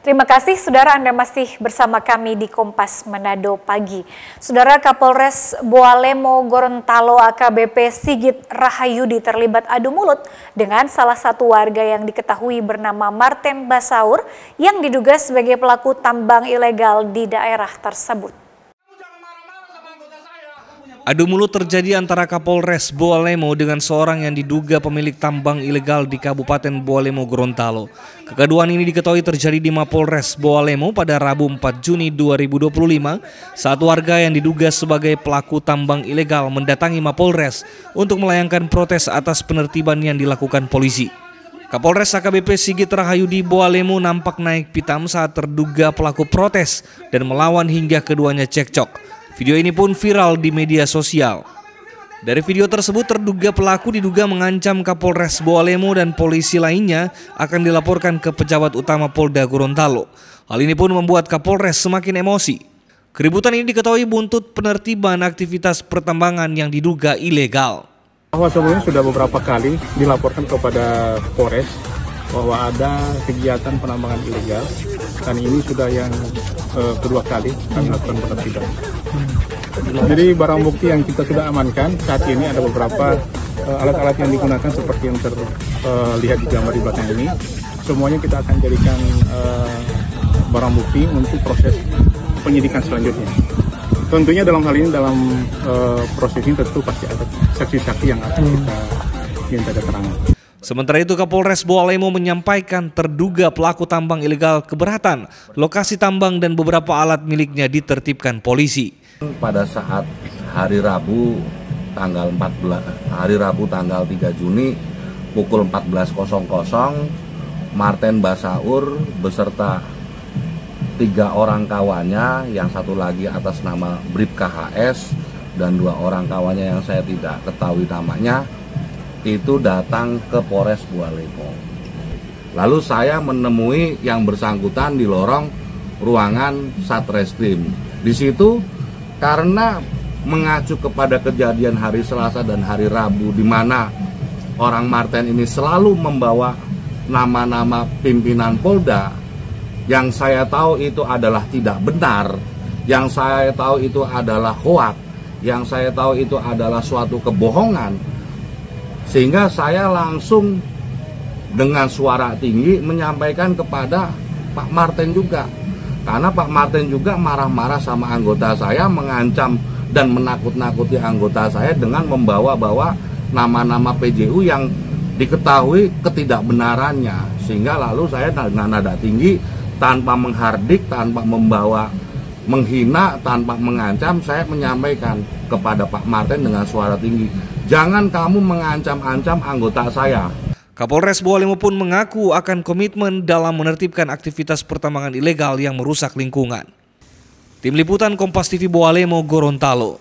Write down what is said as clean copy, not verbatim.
Terima kasih, Saudara, Anda masih bersama kami di Kompas Manado Pagi. Saudara, Kapolres Boalemo Gorontalo AKBP Sigit Rahayudi terlibat adu mulut dengan salah satu warga yang diketahui bernama Marten Basaur yang diduga sebagai pelaku tambang ilegal di daerah tersebut. Adu mulut terjadi antara Kapolres Boalemo dengan seorang yang diduga pemilik tambang ilegal di Kabupaten Boalemo Gorontalo. Kegaduhan ini diketahui terjadi di Mapolres Boalemo pada Rabu 4 Juni 2025 saat warga yang diduga sebagai pelaku tambang ilegal mendatangi Mapolres untuk melayangkan protes atas penertiban yang dilakukan polisi. Kapolres AKBP Sigit Rahayudi Boalemo nampak naik pitam saat terduga pelaku protes dan melawan hingga keduanya cekcok. Video ini pun viral di media sosial. Dari video tersebut terduga pelaku diduga mengancam Kapolres Boalemo dan polisi lainnya akan dilaporkan ke pejabat utama Polda Gorontalo. Hal ini pun membuat Kapolres semakin emosi. Keributan ini diketahui buntut penertiban aktivitas pertambangan yang diduga ilegal. Bahwa sebelumnya sudah beberapa kali dilaporkan kepada Polres bahwa ada kegiatan penambangan ilegal dan ini sudah yang kedua kali kami lakukan penertiban. Jadi barang bukti yang kita sudah amankan saat ini ada beberapa alat-alat yang digunakan seperti yang terlihat di gambar di belakang ini. Semuanya kita akan jadikan barang bukti untuk proses penyidikan selanjutnya. Tentunya dalam hal ini, dalam proses ini tentu pasti ada saksi-saksi yang akan kita minta keterangan. Sementara itu Kapolres Boalemo menyampaikan terduga pelaku tambang ilegal keberatan lokasi tambang dan beberapa alat miliknya ditertibkan polisi. Pada saat hari Rabu tanggal 3 Juni pukul 14.00 Marten Basaur beserta 3 orang kawannya, yang satu lagi atas nama Bribka HS dan 2 orang kawannya yang saya tidak ketahui namanya, itu datang ke Polres Boalemo. Lalu saya menemui yang bersangkutan di lorong ruangan Satreskrim. Di situ karena mengacu kepada kejadian hari Selasa dan hari Rabu di mana orang Marten ini selalu membawa nama-nama pimpinan Polda, yang saya tahu itu adalah tidak benar, yang saya tahu itu adalah hoak, yang saya tahu itu adalah suatu kebohongan. Sehingga saya langsung dengan suara tinggi menyampaikan kepada Pak Marten juga. Karena Pak Marten juga marah-marah sama anggota saya, mengancam dan menakut-nakuti anggota saya dengan membawa-bawa nama-nama PJU yang diketahui ketidakbenarannya. Sehingga lalu saya dengan nada tinggi, tanpa menghardik, tanpa membawa menghina, tanpa mengancam, saya menyampaikan kepada Pak Marten dengan suara tinggi, jangan kamu mengancam-ancam anggota saya. Kapolres Boalemo pun mengaku akan komitmen dalam menertibkan aktivitas pertambangan ilegal yang merusak lingkungan. Tim Liputan Kompas TV Boalemo Gorontalo.